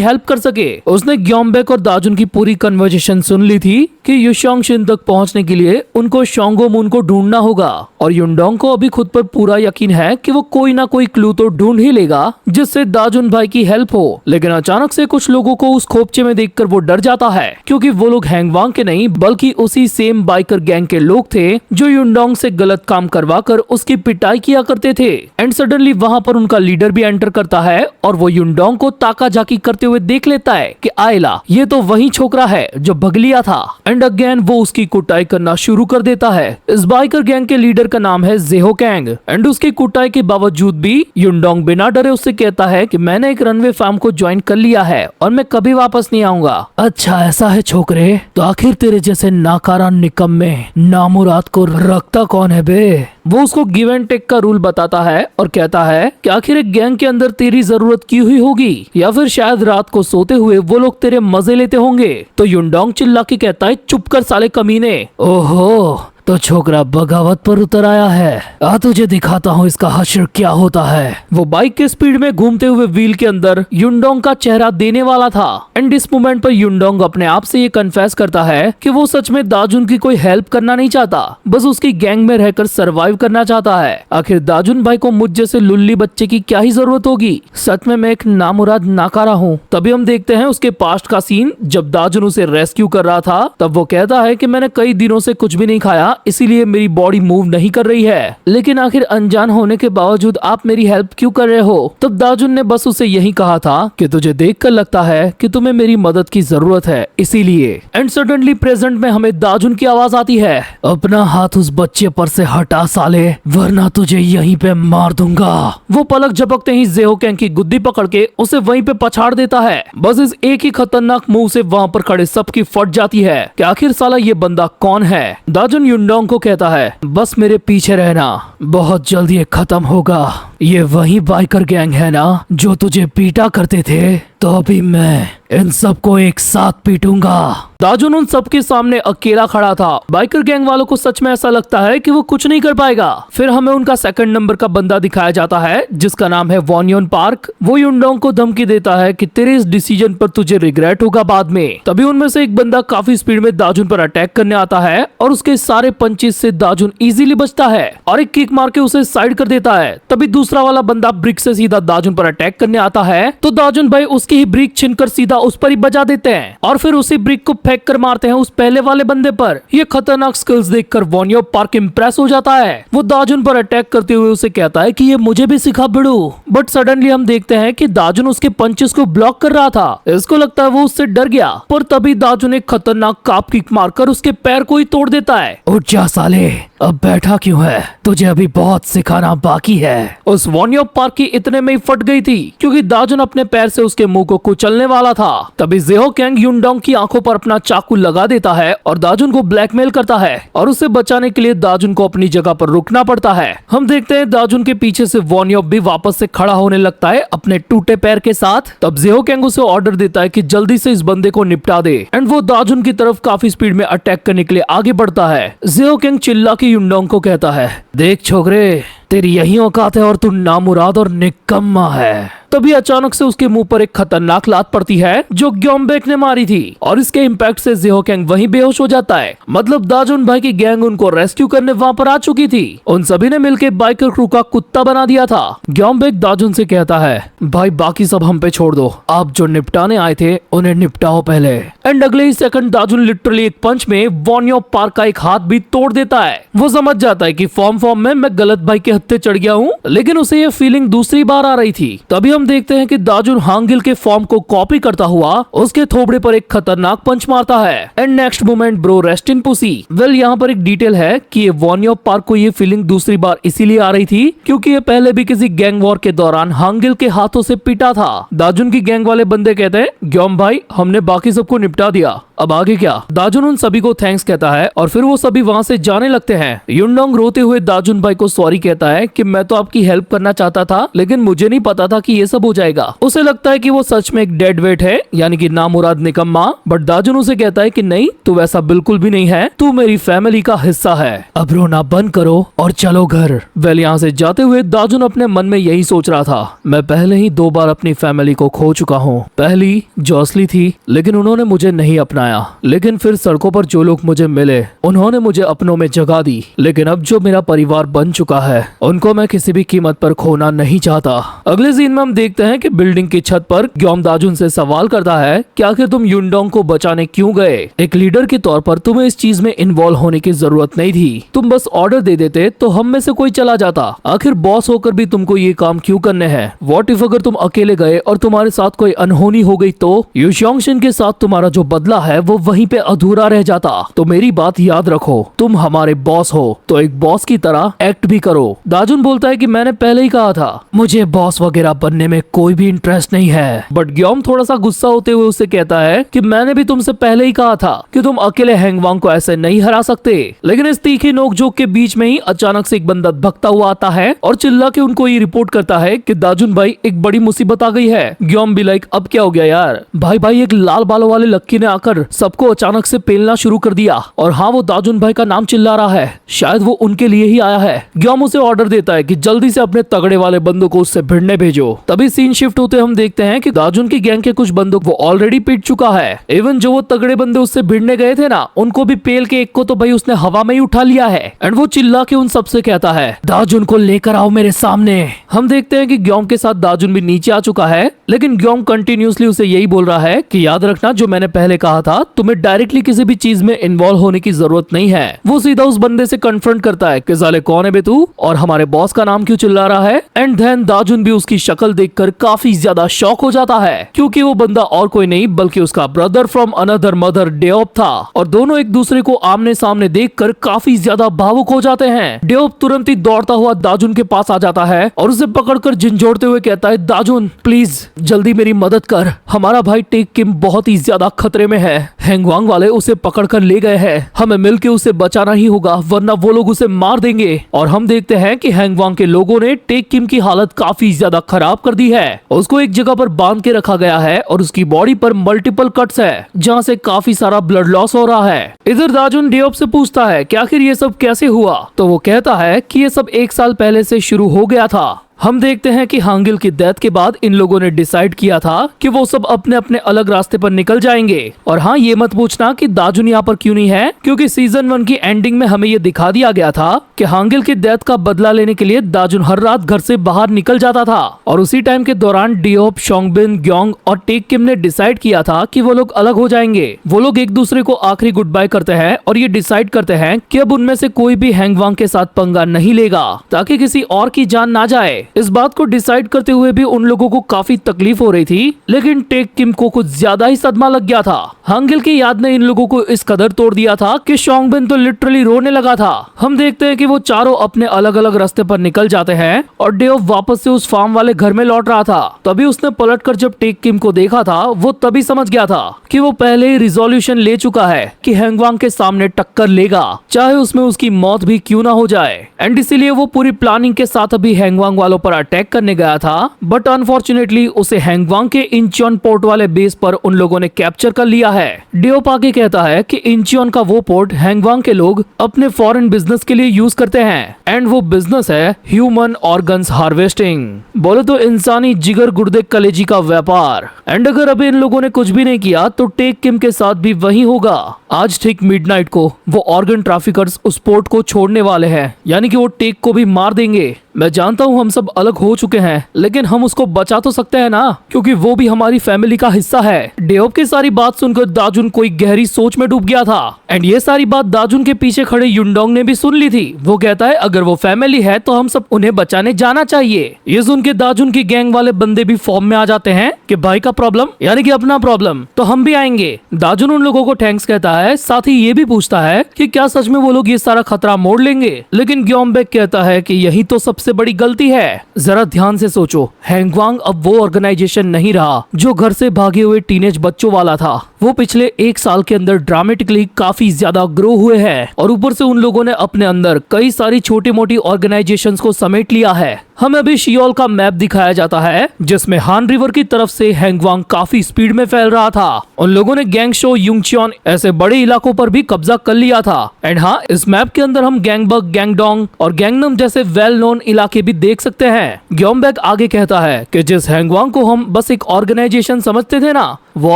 हेल्प कर सके। उसने ग्योम्बेक और दाजुन की पूरी कन्वर्सेशन सुन ली थी कि युशोंग शिन तक पहुंचने के लिए उनको शोंगो मून को ढूंढना होगा और युनडोंग को अभी खुद पर पूरा यकीन है कि वो कोई ना कोई क्लू तो ढूंढ ही लेगा जिससे दाजुन भाई की हेल्प हो। लेकिन अचानक से कुछ लोगों को उस खोपचे में देखकर वो डर जाता है, क्योंकि वो लोग हैंगवांग के नहीं बल्कि उसी सेम बाइकर गैंग के लोग थे जो युनडोंग से गलत काम करवा कर उसकी पिटाई किया करते थे। एंड सडनली वहाँ पर उनका लीडर भी एंटर करता है और वो युनडोंग को ताका झाकी करते हुए देख लेता है कि आयला, ये तो वही छोकरा है जो भगलिया था। एंड अगेन वो उसकी कुटाई करना शुरू कर देता है। इस बाइकर गैंग के लीडर का नाम है जेहो कैंग। एंड उसकी कुटाई के बावजूद भी युनडोंग बिना डरे उससे कहता है कि मैंने एक रनवे फार्म को ज्वाइन कर लिया है और मैं कभी वापस नहीं आऊंगा। अच्छा ऐसा है छोकरे, तो आखिर तेरे जैसे नाकारा निकम्मे नामुराद को रखता कौन है बे? वो उसको गिव एंड टेक का रूल बताता है और कहता है कि आखिर एक गैंग के अंदर तेरी जरूरत की हुई होगी या फिर शायद रात को सोते हुए वो लोग तेरे मजे लेते होंगे। तो युनडोंग चिल्ला के कहता है, चुप कर साले कमीने। ओहो, तो छोकरा बगावत पर उतर आया है। आ तुझे दिखाता हूँ इसका हश्र क्या होता है। वो बाइक के स्पीड में घूमते हुए व्हील के अंदर युनडोंग का चेहरा देने वाला था। एंड इस मोमेंट पर युनडोंग अपने आप से ये कन्फेस करता है कि वो सच में दाजुन की कोई हेल्प करना नहीं चाहता, बस उसकी गैंग में रहकर सरवाइव करना चाहता है। आखिर दाजुन भाई को मुझ जैसे लुल्ली बच्चे की क्या ही जरूरत होगी, सच में मैं एक नामुराद नाकारा हूँ। तभी हम देखते हैं उसके पास्ट का सीन, जब दाजुन उसे रेस्क्यू कर रहा था तब वो कहता है कि मैंने कई दिनों से कुछ भी नहीं खाया, इसीलिए मेरी बॉडी मूव नहीं कर रही है, लेकिन आखिर अनजान होने के बावजूद आप मेरी हेल्प क्यों कर रहे हो? तब दाजुन ने बस उसे यही कहा था कि तुझे देखकर लगता है कि तुम्हें मेरी मदद की जरूरत है, इसीलिए। एंड सडनली प्रेजेंट में हमें दाजुन की आवाज आती है, अपना हाथ उस बच्चे पर से हटा साले, वरना तुझे यहीं पे मार दूंगा। वो पलक झपकते ही जेहो कैंग की गुद्दी पकड़ के उसे वहीं पे पछाड़ देता है। बस इस एक ही खतरनाक मूव से वहाँ पर खड़े सबकी फट जाती है कि आखिर साला ये बंदा कौन है। दाजुन युनडोंग को कहता है, बस मेरे पीछे रहना, बहुत जल्दी ये खत्म होगा। ये वही बाइकर गैंग है ना जो तुझे पीटा करते थे, तो अभी मैं इन सबको एक साथ पीटूंगा। दाजुन उन सबके सामने अकेला खड़ा था। बाइकर गैंग वालों को सच में ऐसा लगता है कि वो कुछ नहीं कर पाएगा। फिर हमें उनका सेकंड नंबर का बंदा दिखाया जाता है जिसका नाम है वॉन्योन पार्क। वो युनडोंग को धमकी देता है कि तेरे इस डिसीजन पर तुझे रिग्रेट होगा बाद में। तभी उनमें से एक बंदा काफी स्पीड में दाजुन पर अटैक करने आता है और उसके सारे पंचेस से दाजुन इजीली बचता है और एक किक मार के उसे साइड कर देता है। तभी दूसरा वाला बंदा ब्रिक से सीधा दाजुन पर अटैक करने आता है, तो दाजुन भाई उसकी ही ब्रिक छीनकर सीधा उस पर ही बजा देते हैं और फिर उसी ब्रिक को फेंक कर मारते हैं उस पहले वाले बंदे पर। ये खतरनाक स्किल्स देखकर वॉन्यो पार्क इम्प्रेस हो जाता है। वो दाजुन पर अटैक करते हुए उसे कहता है कि ये मुझे भी सिखा बिड़ू। बट सडनली हम देखते हैं कि दाजुन उसके पंचेस को ब्लॉक कर रहा था। इसको लगता है वो उससे डर गया, पर तभी दाजुन एक खतरनाक काप किक मारकर उसके पैर को ही तोड़ देता है। उठ जा साले, अब बैठा क्यों है, तुझे अभी बहुत सिखाना बाकी है। उस वॉन्यो पार्क की इतने में ही फट गई थी क्योंकि दाजुन अपने पैर से उसके मुंह को कुचलने वाला था। तभी जेहो कैंग युनडोंग की आंखों पर अपना चाकू लगा देता है और दाजुन को ब्लैकमेल करता है और उसे बचाने के लिए दाजुन को अपनी जगह पर रुकना पड़ता है। हम देखते हैं दाजुन के पीछे से वॉन्यो भी वापस से खड़ा होने लगता है अपने टूटे पैर के साथ। तब जेहो कैंग उसे ऑर्डर देता है कि जल्दी से इस बंदे को निपटा दे एंड वो दाजुन की तरफ काफी स्पीड में अटैक करने के लिए आगे बढ़ता है। जेहो कैंग चिल्ला के युनडोंग को कहता है, देख छोकरे, तेरी यही औकात है और तू नामुराद और निकम्मा है। तभी अचानक से उसके मुंह पर एक खतरनाक लात पड़ती है जो ग्योम्बेक ने मारी थी और इसके इम्पैक्ट से जेहो कैंग वहीं बेहोश हो जाता है। मतलब दाजुन भाई की गैंग उनको रेस्क्यू करने वहाँ पर आ चुकी थी। उन सभी ने मिलकर बाइकर क्रू का कुत्ता बना दिया था। ग्योम्बेक दाजुन से कहता है, भाई बाकी सब हम पे छोड़ दो, आप जो निपटाने आए थे उन्हें निपटाओ पहले। एंड अगले ही सेकंड दाजुन लिटरली एक पंच में वॉन्यो पार्क का एक हाथ भी तोड़ देता है। वो समझ जाता है कि फॉर्म में मैं गलत भाई के हत्थे चढ़ गया हूँ, लेकिन उसे ये फीलिंग दूसरी बार आ रही थी। तभी हम देखते हैं कि दाजुन हांगिल के फॉर्म को कॉपी करता हुआ उसके थोबड़े पर एक खतरनाक पंच मारता है। And next moment bro rest in pussy. Well यहाँ पर एक डिटेल है कि ये वॉन्यो पार्क को ये फीलिंग दूसरी बार इसीलिए आ रही थी क्योंकि ये पहले भी किसी गैंग वॉर के दौरान हांगिल के हाथों से पिटा था। दाजुन की गैंग वाले बंदे कहते हैं, ग्योम भाई हमने बाकी सबको निपटा दिया, अब आगे क्या? दाजुन उन सभी को थैंक्स कहता है और फिर वो सभी वहाँ से जाने लगते हैं। युनडोंग रोते हुए दाजुन भाई को सॉरी कहता है कि मैं तो आपकी हेल्प करना चाहता था लेकिन मुझे नहीं पता था कि ये सब हो जाएगा। उसे लगता है कि वो सच में एक डेड वेट है, यानी कि नामुराद निकम्मा। बट दाजुन उसे कहता है कि नहीं, तू वैसा बिल्कुल भी नहीं है, तू मेरी फैमिली का हिस्सा है। अब रोना बंद करो और चलो घर। वेल यहाँ से जाते हुए दाजुन अपने मन में यही सोच रहा था, मैं पहले ही 2 बार अपनी फैमिली को खो चुका हूँ। पहली जो असली थी लेकिन उन्होंने मुझे नहीं अपनाया, लेकिन फिर सड़कों पर जो लोग मुझे मिले उन्होंने मुझे अपनों में जगह दी। लेकिन अब जो मेरा परिवार बन चुका है उनको मैं किसी भी कीमत पर खोना नहीं चाहता। अगले सीन में हम देखते हैं कि बिल्डिंग की छत पर ग्योम दाजुन से सवाल करता है कि आखिर तुम युनडोंग को बचाने क्यों गए? एक लीडर के तौर पर तुम्हें इस चीज में इन्वॉल्व होने की जरूरत नहीं थी, तुम बस ऑर्डर दे देते तो हम में से कोई चला जाता। आखिर बॉस होकर भी तुमको ये काम क्यों करने हैं? व्हाट इफ अगर तुम अकेले गए और तुम्हारे साथ कोई अनहोनी हो गई तो? युशोंगशिन के साथ तुम्हारा जो बदला है वो वहीं पे अधूरा रह जाता। तो मेरी बात याद रखो, तुम हमारे बॉस हो तो एक बॉस की तरह एक्ट भी करो। दाजुन बोलता है कि मैंने पहले ही कहा था मुझे बॉस वगैरह बनने में कोई भी इंटरेस्ट नहीं है। बट ग्योम थोड़ा सा गुस्सा होते हुए उससे कहता है कि मैंने भी तुमसे पहले ही कहा था कि तुम अकेले हैंगवांग को ऐसे नहीं हरा सकते। लेकिन इस तीखी नोकझोंक के बीच में ही अचानक से एक बंदा भगता हुआ आता है और चिल्ला के उनको ये रिपोर्ट करता है कि दाजुन भाई एक बड़ी मुसीबत आ गई है। ग्योम भी लाइक अब क्या हो गया यार? भाई एक लाल बालों वाले लक्की ने आकर सबको अचानक से पेलना शुरू कर दिया और हाँ वो दाजुन भाई का नाम चिल्ला रहा है, शायद वो उनके लिए ही आया है। ग्योम उसे ऑर्डर देता है कि जल्दी से अपने तगड़े वाले बंदों को उससे भिड़ने भेजो। तभी सीन शिफ्ट होते हम देखते हैं कि दाजुन की गैंग के कुछ बंदों को ऑलरेडी पीट चुका है। इवन जो वो तगड़े बंदे उससे भिड़ने गए थे ना, उनको भी पेल के एक को तो भाई उसने हवा में ही उठा लिया है। एंड वो चिल्ला के उन सबसे कहता है दाजुन को लेकर आओ मेरे सामने। हम देखते हैं कि ग्योम के साथ दाजुन भी नीचे आ चुका है, लेकिन ग्योम कंटिन्यूसली उसे यही बोल रहा है कि याद रखना जो मैंने पहले कहा था, तुम्हें डायरेक्टली किसी भी चीज में इन्वॉल्व होने की जरूरत नहीं है। वो सीधा उस बंदे से कन्फ्रंट करता है कि साले कौन है बे तू और हमारे बॉस का नाम क्यों चिल्ला रहा है? एंड देन दाजुन भी उसकी शक्ल देखकर काफी ज्यादा शॉक हो जाता है क्योंकि वो बंदा और कोई नहीं बल्कि उसका ब्रदर फ्रॉम अनदर मदर डेओप था। और दोनों एक दूसरे को आमने सामने देखकर काफी ज्यादा भावुक हो जाते हैं। डेओप तुरंत ही दौड़ता हुआ दाजुन के पास आ जाता है और उसे पकड़कर झंझोड़ते हुए कहता है दाजुन प्लीज जल्दी मेरी मदद कर, हमारा भाई टेक किम बहुत ही ज्यादा खतरे में है। हैंगवांग वाले उसे पकड़कर ले गए हैं, हमें मिलकर उसे बचाना ही होगा वरना वो लोग उसे मार देंगे। और हम देखते हैं कि हैंगवांग के लोगों ने टेक किम की हालत काफी ज्यादा खराब कर दी है। उसको एक जगह पर बांध के रखा गया है और उसकी बॉडी पर मल्टीपल कट्स है जहाँ से काफी सारा ब्लड लॉस हो रहा है। इधर दाजुन डेओप से पूछता है कि आखिर ये सब कैसे हुआ, तो वो कहता है कि ये सब 1 साल पहले से शुरू हो गया था। हम देखते हैं कि हांगिल की डेथ के बाद इन लोगों ने डिसाइड किया था कि वो सब अपने अपने अलग रास्ते पर निकल जाएंगे। और हाँ ये मत पूछना कि दाजुन यहाँ पर क्यों नहीं है, क्योंकि सीजन 1 की एंडिंग में हमें ये दिखा दिया गया था कि हांगिल की डेथ का बदला लेने के लिए दाजुन हर रात घर से बाहर निकल जाता था। और उसी टाइम के दौरान डेओप, शोंगबिन, ग्योंग और टेक किम ने डिसाइड किया था कि वो लोग अलग हो जाएंगे। वो लोग एक दूसरे को आखिरी गुड बाय करते हैं और ये डिसाइड करते हैं कि अब उनमें से कोई भी हैंगवांग के साथ पंगा नहीं लेगा ताकि किसी और की जान ना जाए। इस बात को डिसाइड करते हुए भी उन लोगों को काफी तकलीफ हो रही थी, लेकिन टेक किम को कुछ ज्यादा ही सदमा लग गया था। हांगिल की याद ने इन लोगों को इस कदर तोड़ दिया था कि शोंगबिन तो लिटरली रोने लगा था। हम देखते हैं कि वो चारों अपने अलग अलग रास्ते पर निकल जाते हैं और डेओप वापस से उस फार्म वाले घर में लौट रहा था। तभी उसने पलटकर जब टेक किम को देखा था वो तभी समझ गया था कि वो पहले ही रिजोल्यूशन ले चुका है कि हैंगवांग के सामने टक्कर लेगा, चाहे उसमें उसकी मौत भी क्यों ना हो जाए। एंड इसीलिए वो पूरी प्लानिंग के साथ अभी हैंगवांग वालों पर अटैक करने गया था। बट अनफॉर्चुनेटली उसे हैंगवांग के इंचियोन पोर्ट वाले बेस पर उन लोगों ने कैप्चर कर लिया है। डेओप आगे कहता है कि इंचियोन का वो पोर्ट हैंगवांग के लोग अपने फॉरेन बिजनेस के लिए यूज करते हैं एंड वो बिजनेस है ह्यूमन ऑर्गन्स हार्वेस्टिंग, बोले तो इंसानी जिगर गुर्दे कलेजी का व्यापार। एंड अगर अभी इन लोगों ने कुछ भी नहीं किया तो टेक किम के साथ भी वही होगा। आज ठीक मिडनाइट को वो ऑर्गन ट्रैफिकर्स उस पोर्ट को छोड़ने वाले हैं, यानी कि वो टेक को भी मार देंगे। मैं जानता हूँ हम सब अलग हो चुके हैं, लेकिन हम उसको बचा तो सकते हैं ना, क्योंकि वो भी हमारी फैमिली का हिस्सा है। डेओप की सारी बात सुनकर दाजुन कोई गहरी सोच में डूब गया था। एंड ये सारी बात दाजुन के पीछे खड़े युनडोंग ने भी सुन ली थी। वो कहता है अगर वो फैमिली है तो हम सब उन्हें बचाने जाना चाहिए। ये सुन के दाजुन की गैंग वाले बंदे भी फॉर्म में आ जाते हैं कि भाई का प्रॉब्लम यानी कि अपना प्रॉब्लम, तो हम भी आएंगे। दाजुन उन लोगों को थैंक्स कहता है, साथ ही ये भी पूछता है कि क्या सच में वो लोग ये सारा खतरा मोड़ लेंगे। लेकिन ग्योमबेक कहता है कि यही तो सबसे बड़ी गलती है। जरा ध्यान से सोचो, हैंगवांग अब वो ऑर्गेनाइजेशन नहीं रहा जो घर से भागे हुए टीनेज बच्चों वाला था। वो पिछले 1 साल के अंदर ड्रामेटिकली काफी ज्यादा ग्रो हुए हैं और ऊपर से उन लोगों ने अपने अंदर कई सारी छोटी मोटी ऑर्गेनाइजेशंस को समेट लिया है। हमें अभी शियोल का मैप दिखाया जाता है जिसमें हान रिवर की तरफ से हैंगवांग काफी स्पीड में फैल रहा था। उन लोगों ने गैंगशो, युंगचियोन ऐसे बड़े इलाकों पर भी कब्जा कर लिया था। एंड हाँ, इस मैप के अंदर हम गैंगबक, गैंगडोंग और गैंगनम जैसे वेल नोन इलाके भी देख सकते हैं। ग्योमबेक आगे कहता है कि जिस हैंगवांग को हम बस एक ऑर्गेनाइजेशन समझते थे ना, वो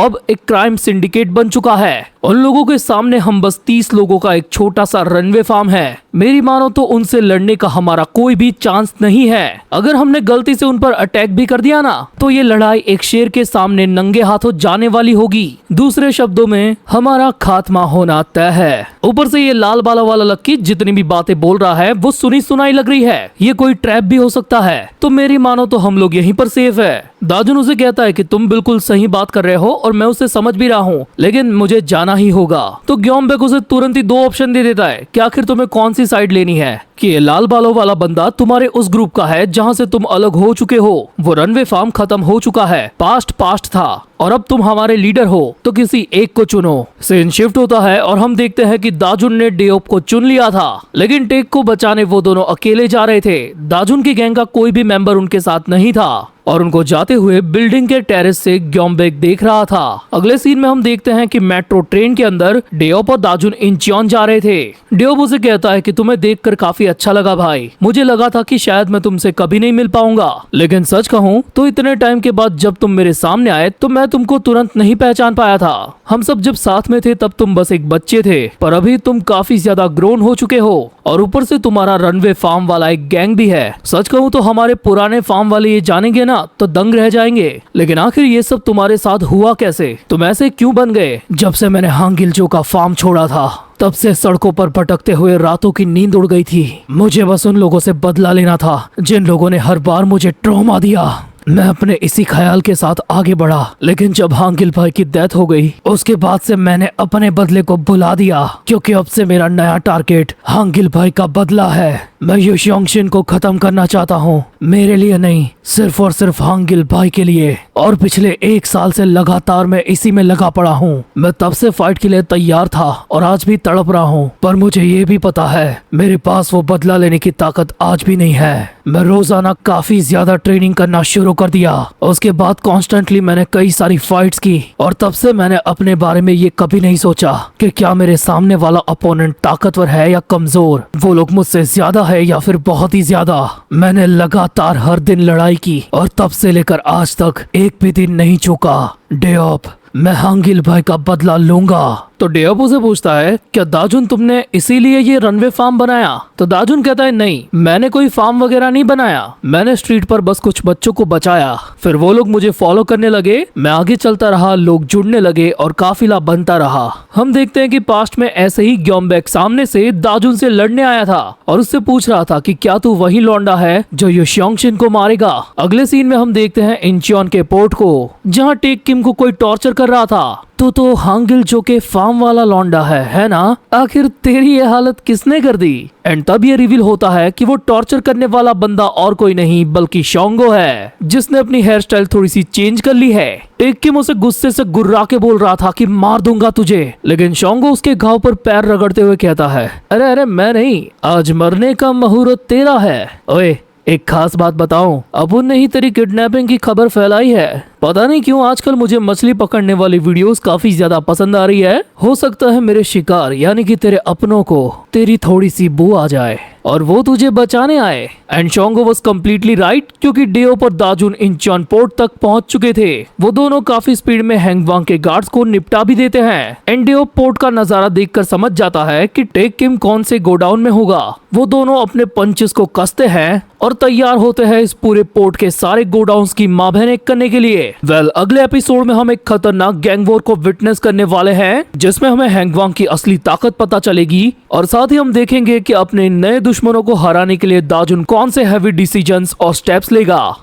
अब एक क्राइम सिंडिकेट बन चुका है। उन लोगों के सामने हम बस 30 लोगों का एक छोटा सा रनवे फार्म है। मेरी मानो तो उनसे लड़ने का हमारा कोई भी चांस नहीं है। अगर हमने गलती से उन पर अटैक भी कर दिया ना, तो ये लड़ाई एक शेर के सामने नंगे हाथों जाने वाली होगी। दूसरे शब्दों में हमारा खात्मा होना तय है। ऊपर से ये लाल बाला वाला लक्की जितनी भी बातें बोल रहा है वो सुनी सुनाई लग रही है। ये कोई ट्रैप भी हो सकता है, तो मेरी मानो तो हम लोग यहीं पर सेफ है। दाजुन उसे कहता है कि तुम बिल्कुल सही बात कर रहे हो और मैं उसे समझ भी रहा हूँ, लेकिन मुझे जाना ही होगा। तो ग्योमबेक उसे तुरंत ही 2 ऑप्शन दे देता है कि आखिर तुम्हें कौन सी साइड लेनी है, कि ये लाल बालों वाला बंदा तुम्हारे उस ग्रुप का है जहाँ से तुम अलग हो चुके हो। वो रनवे फार्म खत्म हो चुका है, पास्ट था, और अब तुम हमारे लीडर हो, तो किसी एक को चुनो। सीन शिफ्ट होता है और हम देखते हैं कि दाजुन ने डेओप को चुन लिया था, लेकिन टेक को बचाने वो दोनों अकेले जा रहे थे। दाजुन की गैंग का कोई भी मेंबर उनके साथ नहीं था और उनको जाते हुए बिल्डिंग के टेरेस से ग्योमबेक देख रहा था। अगले सीन में हम देखते हैं कि मेट्रो ट्रेन के अंदर डेओप और दाजुन इंचियोन जा रहे थे। डेओप उसे कहता है कि तुम्हें देखकर काफी अच्छा लगा भाई, मुझे लगा था कि शायद मैं तुमसे कभी नहीं मिल पाऊंगा, लेकिन सच कहूँ तो इतने टाइम के बाद जब तुम मेरे सामने आए तो मैं तुमको तुरंत नहीं पहचान पाया था। हम सब जब साथ में थे तब तुम बस एक बच्चे थे, पर अभी तुम काफी ज्यादा ग्रोन हो चुके हो और ऊपर से तुम्हारा रनवे फार्म वाला एक गैंग भी है। सच कहूँ तो हमारे पुराने फार्म वाले ये जानेंगे ना तो दंग रह जाएंगे। लेकिन आखिर ये सब तुम्हारे साथ हुआ कैसे? तुम ऐसे क्यों बन गए? जब से मैंने हांगिलजो का फार्म छोड़ा था तब से सड़कों पर भटकते हुए रातों की नींद उड़ गई थी। मुझे बस उन लोगों से बदला लेना था जिन लोगों ने हर बार मुझे ट्रॉमा दिया। मैं अपने इसी ख्याल के साथ आगे बढ़ा, लेकिन जब हांगिल भाई की डेथ हो गई उसके बाद से मैंने अपने बदले को भुला दिया, क्योंकि अब से मेरा नया टारगेट हांगिल भाई का बदला है। मैं युशियोंगशिन को खत्म करना चाहता हूँ, मेरे लिए नहीं, सिर्फ और सिर्फ हांगिल भाई के लिए। और पिछले 1 साल से लगातार मैं इसी में लगा पड़ा हूँ। मैं तब से फाइट के लिए तैयार था और आज भी तड़प रहा हूँ, पर मुझे ये भी पता है मेरे पास वो बदला लेने की ताकत आज भी नहीं है। मैं रोजाना काफी ज्यादा ट्रेनिंग करना शुरू कर दिया। उसके बाद कॉन्स्टेंटली मैंने कई सारी फाइट्स की और तब से मैंने अपने बारे में ये कभी नहीं सोचा कि क्या मेरे सामने वाला अपोनेंट ताकतवर है या कमजोर, वो लोग मुझसे ज्यादा है या फिर बहुत ही ज्यादा। मैंने लगातार हर दिन लड़ाई की और तब से लेकर आज तक एक भी दिन नहीं चूका। डेओप, मैं हांगिल भाई का बदला लूंगा। तो डेओप उसे पूछता है, क्या दाजुन तुमने इसीलिए ये रनवे फार्म बनाया? तो दाजुन कहता है, नहीं, मैंने कोई फार्म वगैरह नहीं बनाया, मैंने स्ट्रीट पर बस कुछ बच्चों को बचाया। फिर वो लोग मुझे फॉलो करने लगे, मैं आगे चलता रहा, लोग जुड़ने लगे और काफिला बनता रहा। हम देखते हैं कि पास्ट में ऐसे ही ग्योमबेक सामने से दाजुन से लड़ने आया था और उससे पूछ रहा था कि क्या तू वही लौंडा है जो युशियोंगशिन को मारेगा। अगले सीन में हम देखते हैं इंचियोन के पोर्ट को, जहाँ टेक किम को कोई टॉर्चर कर रहा था। तो हांगिलजो के फार्म वाला लौंडा है ना? आखिर तेरी ये हालत किसने कर दी? एंड तब ये रिवील होता है कि वो टॉर्चर करने वाला बंदा और कोई नहीं बल्कि शोंगो है, जिसने अपनी हेयर स्टाइल थोड़ी सी चेंज कर ली है। टेक किम उसे गुस्से से गुर्रा के बोल रहा था कि मार दूंगा तुझे, लेकिन शोंगो उसके घाव पर पैर रगड़ते हुए कहता है, अरे अरे मैं नहीं, आज मरने का मुहूर्त तेरा है। ओए, एक खास बात बताऊं, अपुन ने ही तेरी किडनैपिंग की खबर फैलाई है, पता नहीं क्यों आजकल मुझे मछली पकड़ने वाली वीडियोस काफी ज्यादा पसंद आ रही है। हो सकता है मेरे शिकार यानी कि तेरे अपनों को तेरी थोड़ी सी बू आ जाए और वो तुझे बचाने आए। एंड शोंगो वाज कम्प्लीटली राइट, क्योंकि डियो पर दाजुन इंचॉन पोर्ट तक पहुंच चुके थे। वो दोनों काफी स्पीड में हैंगवांग के गार्ड्स को निपटा भी देते हैं। एंड डियो पोर्ट का नजारा देखकर समझ जाता है कि टेक किम कौन से गोडाउन में होगा। वो दोनों अपने पंचेस को कसते हैं और तैयार होते हैं इस पूरे पोर्ट के सारे गोडाउन्स की माँ बहन एक करने के लिए। अगले एपिसोड में हम एक खतरनाक गैंग वॉर को विटनेस करने वाले हैं, जिसमें हमें हैंगवांग की असली ताकत पता चलेगी और साथ ही हम देखेंगे कि अपने नए दुश्मनों को हराने के लिए दाजुन कौन से हैवी डिसीजंस और स्टेप्स लेगा।